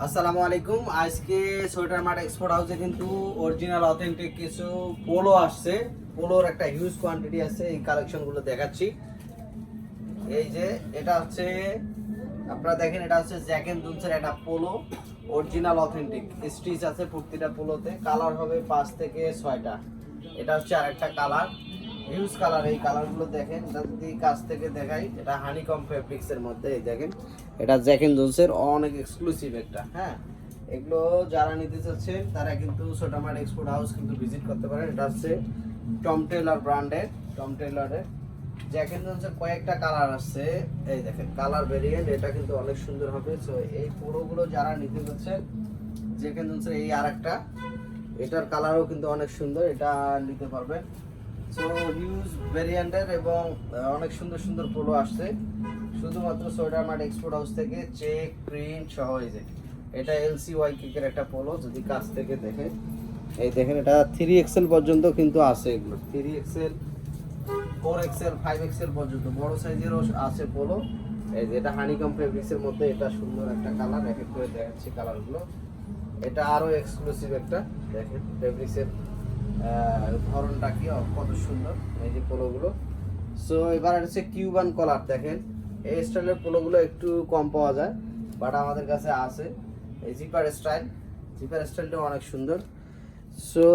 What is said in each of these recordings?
আসসালামু আলাইকুম। আজকে সোয়েটার মার্ট এক্সপোর্ট হাউসে কিন্তু অরিজিনাল অথেন্টিক কিছু পোলো আসছে। পোলোর একটা হিউজ কোয়ান্টিটি আছে, এই কালেকশনগুলো দেখাচ্ছি। এই যে এটা হচ্ছে, আপনারা দেখেন, এটা হচ্ছে জ্যাক এন্ড জোনসের একটা পোলো, অরিজিনাল অথেন্টিক স্টিচ আছে প্রতিটা পোলোতে। কালার হবে 5 থেকে 6টা। এটা হচ্ছে আরেকটা কালার, হিউজ কালার। এই কালারগুলো দেখেন, এটা যদি কাছ থেকে দেখাই, এটা হানিকম ফেব্রিক্সের মধ্যে। এই দেখেন, এটা জ্যাক এন্ড জোনসের অনেক এক্সক্লুসিভ একটা। হ্যাঁ, এগুলো যারা নিতে চাচ্ছেন তারা কিন্তু সোয়েটার মার্ট এক্সপোর্ট হাউস কিন্তু ভিজিট করতে পারেন। এটা হচ্ছে টম টেলর ব্র্যান্ডের, টম টেলরের জ্যাক এন্ড জোনসের কয়েকটা কালার আসছে। এই দেখেন কালার ভেরিয়েন্ট, এটা কিন্তু অনেক সুন্দর হবে। সো এই পোলোগুলো যারা নিতে চাচ্ছেন, জ্যাক এন্ড জোনসের এই আরেকটা, এটার কালারও কিন্তু অনেক সুন্দর, এটা নিতে পারবেন। সো হিউজ ভেরিয়েন্টের এবং অনেক সুন্দর সুন্দর পোলো আসছে শুধুমাত্র সোয়েটার মার্ট এক্সপোর্ট হাউস থেকে। চেক প্রিন্ট সহ। এই যে এটা এলসিওয়াই কেকের একটা পোলো, যদি কাছ থেকে দেখেন, এই দেখেন এটা 3XL পর্যন্ত কিন্তু আছে। এগুলো 3XL, 4XL, 5XL পর্যন্ত বড় সাইজেরও আছে পোলো। এই যে এটা হানিকম ফেব্রিক্সের মধ্যে, এটা সুন্দর একটা কালার। এক এক করে দেখাচ্ছি কালারগুলো। এটা আরো এক্সক্লুসিভ একটা, দেখেন ফেব্রিক্সের ধরনটা কি কত সুন্দর, এই যে পোলোগুলো। সো এবার হচ্ছে কিউবান কলার। দেখেন এই স্টাইলের পোলোগুলো একটু কম পাওয়া যায়, বাট আমাদের কাছে আছে। এই জিপার স্টাইল, জিপার স্টাইলটাও অনেক সুন্দর। সো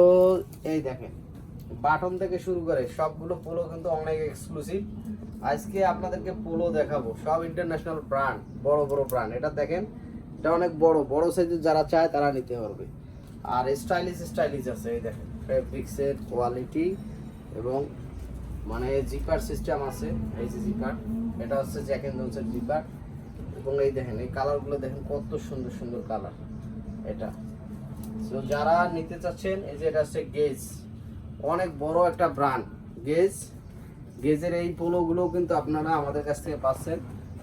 এই দেখেন, বাটন থেকে শুরু করে সবগুলো পোলো কিন্তু অনেক এক্সক্লুসিভ। আজকে আপনাদেরকে পোলো দেখাবো সব ইন্টারন্যাশনাল ব্র্যান্ড, বড় বড় ব্র্যান্ড। এটা দেখেন, এটা অনেক বড় বড় সাইজের, যারা চায় তারা নিতে পারবে। আর স্টাইলিশ স্টাইলিশ আছে। এই দেখেন ফেব্রিক্সের কোয়ালিটি এবং মানে জিপার সিস্টেম আছে। এই যে জিপার, এটা হচ্ছে জ্যাক এন্ড জোনসের জিপার। এবং এই দেখেন এই কালারগুলো দেখেন কত সুন্দর সুন্দর কালার এটা। সো যারা নিতে চাচ্ছেন, এই যে এটা হচ্ছে গেজ, অনেক বড় একটা ব্র্যান্ড গেজ। গেজের এই পোলোগুলো কিন্তু আপনারা আমাদের কাছ থেকে পাচ্ছেন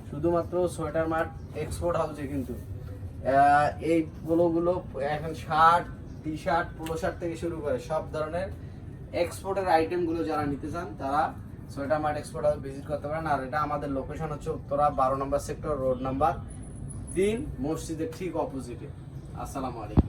শুধুমাত্র সোয়েটার মার্ট এক্সপোর্ট হাউসে। কিন্তু এই পোলোগুলো এখন shirt, T shirt, polo shirt থেকে শুরু করে সব ধরনের এক্সপোর্টের আইটেমগুলো যারা নিতে চান তারা sweater mart export house visit করতে পারেন। আর এটা আমাদের লোকেশন হচ্ছে উত্তরা 12 নম্বর সেক্টর, রোড নাম্বার 3, মসজিদের ঠিক অপোজিটে। আসসালামু আলাইকুম।